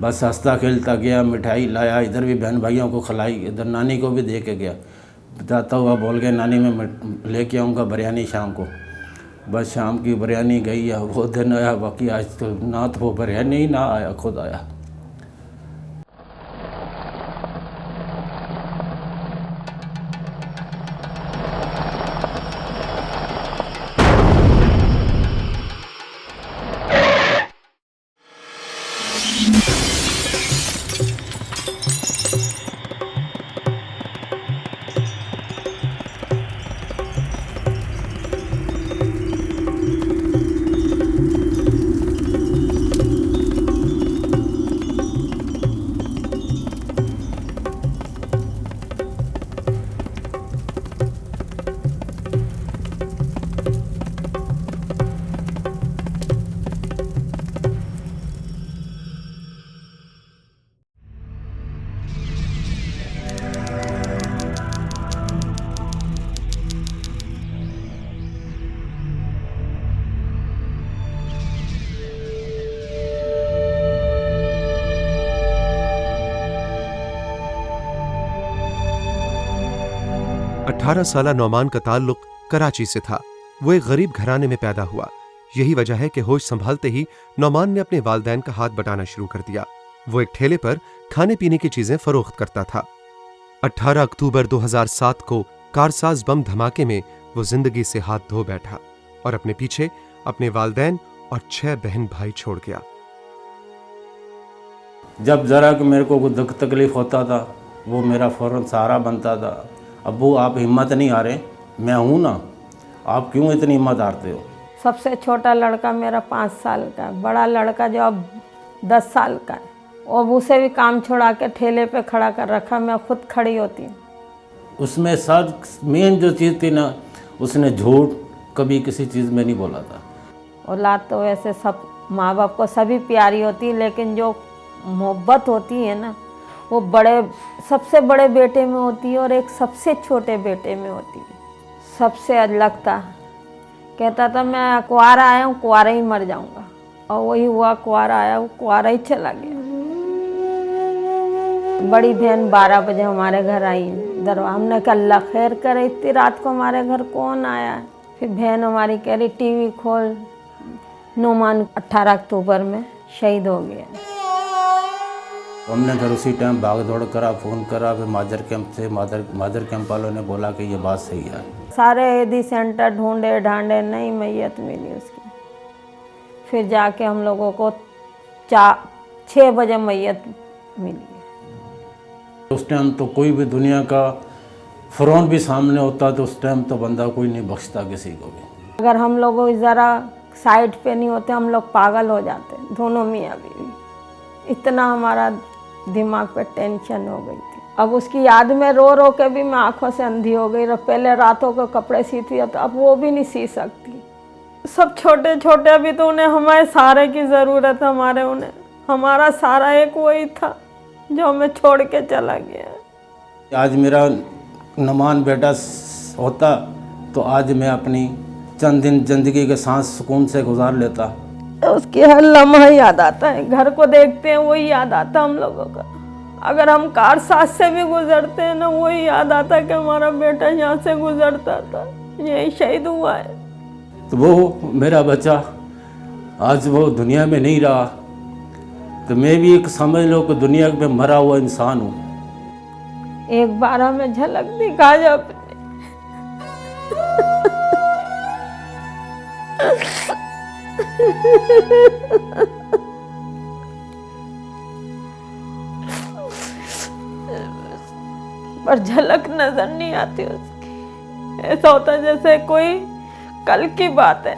बस हंसता खेलता गया, मिठाई लाया, इधर भी बहन भाइयों को खिलाई, इधर नानी को भी दे के गया। बताता हुआ बोल गया नानी मैं लेके आऊँगा बिरयानी शाम को। बस शाम की बिरयानी गई है, वो दिन आया, बाकी आज तो ना तो वो बिरयानी ही ना आया, खुद आया। अठारह साला नौमान का ताल्लुक कराची से था। वो एक गरीब घराने में पैदा हुआ। यही वजह है कि होश संभालते ही नौमान ने अपने वालिदैन का हाथ बटाना शुरू कर दिया। वो एक ठेले पर खाने पीने की चीजें फरोख्त करता था। 18 अक्टूबर 2007 को कारसाज बम धमाके में वो जिंदगी से हाथ धो बैठा और अपने पीछे अपने वालिदैन और 6 बहन भाई छोड़ गया। जब ज़रा कि मेरे को दुख तकलीफ़ होता था, वो मेरा फ़ौरन सहारा बनता था। अब्बू आप हिम्मत नहीं हारे, मैं हूँ ना, आप क्यों इतनी हिम्मत हारते हो। सबसे छोटा लड़का मेरा 5 साल का है, बड़ा लड़का जो अब 10 साल का है, और उसे भी काम छोड़ा के ठेले पे खड़ा कर रखा, मैं खुद खड़ी होती हूँ। उसमें सब मेन जो चीज़ थी ना, उसने झूठ कभी किसी चीज़ में नहीं बोला था। औलाद तो वैसे सब माँ बाप को सभी प्यारी होती है, लेकिन जो मोहब्बत होती है ना, वो सबसे बड़े बेटे में होती है और एक सबसे छोटे बेटे में होती है। सबसे अलग था, कहता था मैं कुंवारा आया हूँ, कुंवारा ही मर जाऊँगा, और वही हुआ, कुंवारा आया, वो कुंवारा ही चला गया। बड़ी बहन 12 बजे हमारे घर आई, हमने कहा अल्लाह खैर करे, इतनी रात को हमारे घर कौन आया है। फिर बहन हमारी कह रही टीवी खोल, नौमान 18 अक्टूबर में शहीद हो गया। हमने फिर उसी टाइम भाग दौड़ करा, फ़ोन करा, फिर मादर कैंप से मादर कैंप वालों ने बोला कि ये बात सही है। सारे एदी सेंटर ढूंढे ढांडे, नहीं मैयत मिली उसकी। फिर जाके हम लोगों को 6 बजे मैयत मिली। उस टाइम तो कोई भी दुनिया का फ़िरौन भी सामने होता तो उस टाइम तो बंदा कोई नहीं बख्शता किसी को भी। अगर हम लोग ज़रा साइड पे नहीं होते, हम लोग पागल हो जाते, दोनों मियाँ बीवी। इतना हमारा दिमाग पे टेंशन हो गई थी। अब उसकी याद में रो रो के भी मैं आंखों से अंधी हो गई। पहले रातों को कपड़े सीती है, तो अब वो भी नहीं सी सकती। सब छोटे छोटे, अभी तो उन्हें हमारे सहारे की ज़रूरत है। उन्हें हमारा सहारा एक वही था जो हमें छोड़ के चला गया। आज मेरा नौमान बेटा होता तो आज मैं अपनी चंद दिन ज़िंदगी के सांस सुकून से गुजार लेता। उसकी हर लम्हा याद आता है, घर को देखते हैं वही याद आता हम लोगों का। अगर हम कारसाज से भी गुजरते हैं ना, वही याद आता है कि हमारा बेटा यहाँ से गुजरता था, यही शहीद हुआ है। तो वो मेरा बच्चा आज वो दुनिया में नहीं रहा, तो मैं भी एक समझ लो कि दुनिया में मरा हुआ इंसान हूँ। एक बार हमें झलक दिखा जा अपने। पर झलक नजर नहीं आती उसकी। ऐसा होता जैसे कोई कल की बात है।